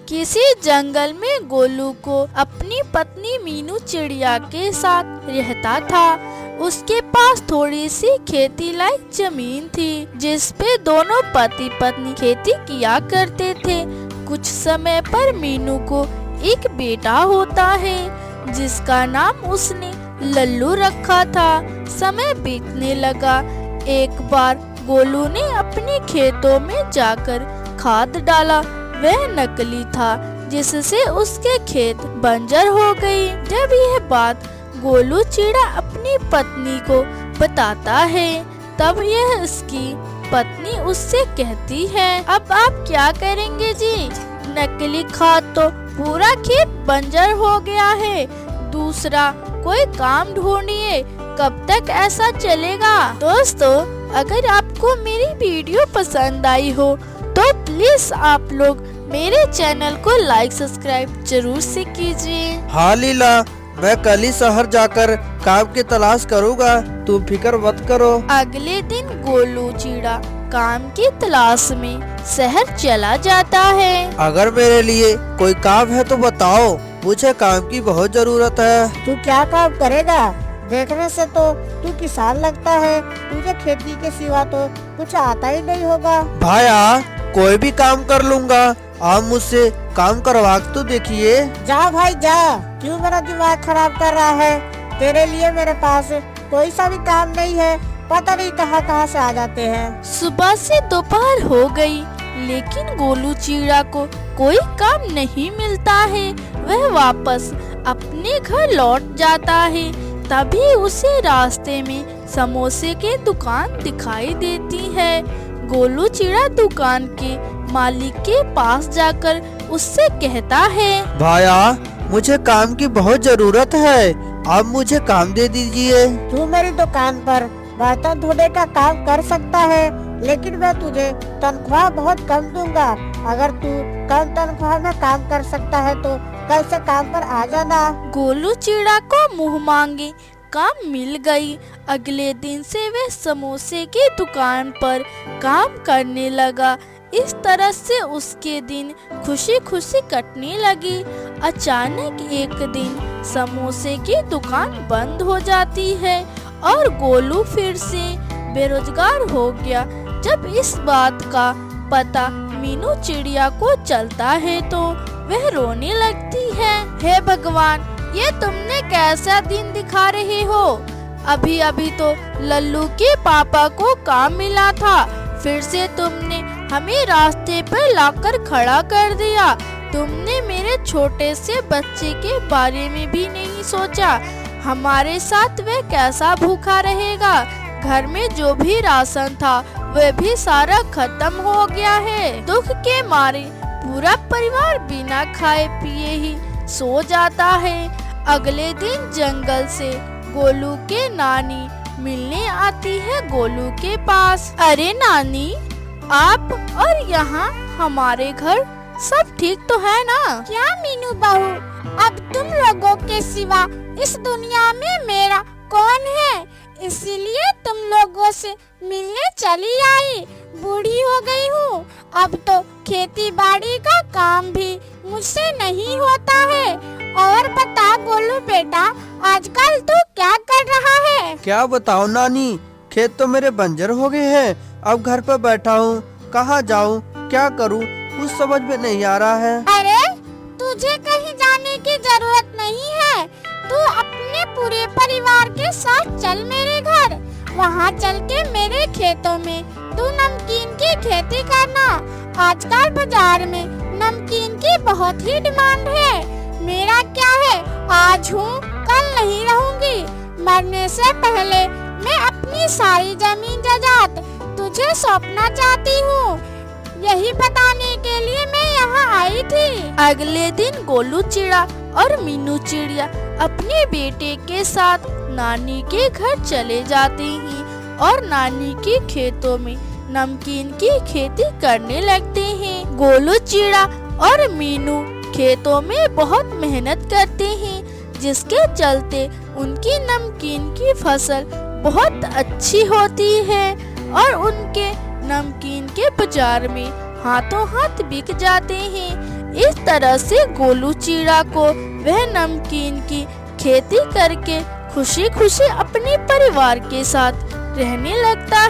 किसी जंगल में गोलू को अपनी पत्नी मीनू चिड़िया के साथ रहता था। उसके पास थोड़ी सी खेती लायक जमीन थी जिस पे दोनों पति पत्नी खेती किया करते थे। कुछ समय पर मीनू को एक बेटा होता है जिसका नाम उसने लल्लू रखा था। समय बीतने लगा। एक बार गोलू ने अपने खेतों में जाकर खाद डाला। वह नकली था जिससे उसके खेत बंजर हो गई। जब यह बात गोलू चिड़ा अपनी पत्नी को बताता है तब यह उसकी पत्नी उससे कहती है, अब आप क्या करेंगे जी? नकली खाद तो पूरा खेत बंजर हो गया है। दूसरा कोई काम ढूंढिए। कब तक ऐसा चलेगा? दोस्तों, अगर आपको मेरी वीडियो पसंद आई हो तो प्लीज आप लोग मेरे चैनल को लाइक सब्सक्राइब जरूर से कीजिए। हाँ लीला, मैं कल ही शहर जाकर काम की तलाश करूँगा, तुम फिक्र मत करो। अगले दिन गोलू चिड़ा काम की तलाश में शहर चला जाता है। अगर मेरे लिए कोई काम है तो बताओ, मुझे काम की बहुत जरूरत है। तू क्या काम करेगा? देखने से तो तू किसान लगता है। तुझे खेती के सिवा तो कुछ आता ही नहीं होगा। भाया, कोई भी काम कर लूँगा, आप मुझसे काम करवा तो देखिए। जा भाई जा, क्यों मेरा दिमाग खराब कर रहा है? तेरे लिए मेरे पास कोई सा भी काम नहीं है। पता नहीं कहाँ से आ जाते हैं। सुबह से दोपहर हो गई लेकिन गोलू चिड़ा को कोई काम नहीं मिलता है। वह वापस अपने घर लौट जाता है। तभी उसे रास्ते में समोसे की दुकान दिखाई देती है। गोलू चिड़ा दुकान के मालिक के पास जाकर उससे कहता है, भाया, मुझे काम की बहुत जरूरत है, आप मुझे काम दे दीजिए। तू मेरी दुकान पर बर्तन धोने का काम कर सकता है, लेकिन मैं तुझे तनख्वाह बहुत कम दूंगा। अगर तू कम तनख्वाह में काम कर सकता है तो कल से काम पर आ जाना। गोलू चिड़ा को मुंह मांगे काम मिल गई। अगले दिन से वह समोसे की दुकान पर काम करने लगा। इस तरह से उसके दिन खुशी खुशी कटने लगी। अचानक एक दिन समोसे की दुकान बंद हो जाती है और गोलू फिर से बेरोजगार हो गया। जब इस बात का पता मीनू चिड़िया को चलता है तो वह रोने लगती है। हे भगवान, ये तुमने कैसा दिन दिखा रहे हो? अभी अभी तो लल्लू के पापा को काम मिला था, फिर से तुमने हमें रास्ते पर लाकर खड़ा कर दिया। तुमने मेरे छोटे से बच्चे के बारे में भी नहीं सोचा। हमारे साथ वह कैसा भूखा रहेगा? घर में जो भी राशन था वह भी सारा खत्म हो गया है। दुख के मारे पूरा परिवार बिना खाए पिए ही सो जाता है। अगले दिन जंगल से गोलू के नानी मिलने आती है गोलू के पास। अरे नानी, आप और यहाँ हमारे घर सब ठीक तो है ना? क्या मीनू बहू, अब तुम लोगों के सिवा इस दुनिया में मेरा कौन है? इसीलिए तुम लोगों से मिलने चली आई। बूढ़ी हो गई हूँ, अब तो खेती बाड़ी का काम भी मुझसे नहीं होता है। और बता गोलू बेटा, आजकल तू क्या कर रहा है? क्या बताओ नानी, खेत तो मेरे बंजर हो गए हैं। अब घर पर बैठा हूँ, कहाँ जाऊँ, क्या करूँ, कुछ समझ में नहीं आ रहा है। अरे, तुझे कहीं जाने की जरूरत नहीं है। तू अपने पूरे परिवार के साथ चल मेरे घर। वहाँ चल के मेरे खेतों में तू नमकीन की खेती करना। आजकल बाजार में नमकीन की बहुत ही डिमांड है। मेरा क्या है, आज हूँ कल नहीं रहूँगी। मरने से पहले मैं अपनी सारी जमीन जायदाद तुझे सौंपना चाहती हूँ। यही बताने के लिए मैं यहाँ आई थी। अगले दिन गोलू चिड़ा और मीनू चिड़िया अपने बेटे के साथ नानी के घर चले जाते हैं और नानी के खेतों में नमकीन की खेती करने लगते हैं। गोलू चिड़ा और मीनू खेतों में बहुत मेहनत करते हैं, जिसके चलते उनकी नमकीन की फसल बहुत अच्छी होती है और उनके नमकीन के बाजार में हाथों हाथ बिक जाते हैं। इस तरह से गोलू चिड़ा को वह नमकीन की खेती करके खुशी खुशी अपने परिवार के साथ रहने लगता है।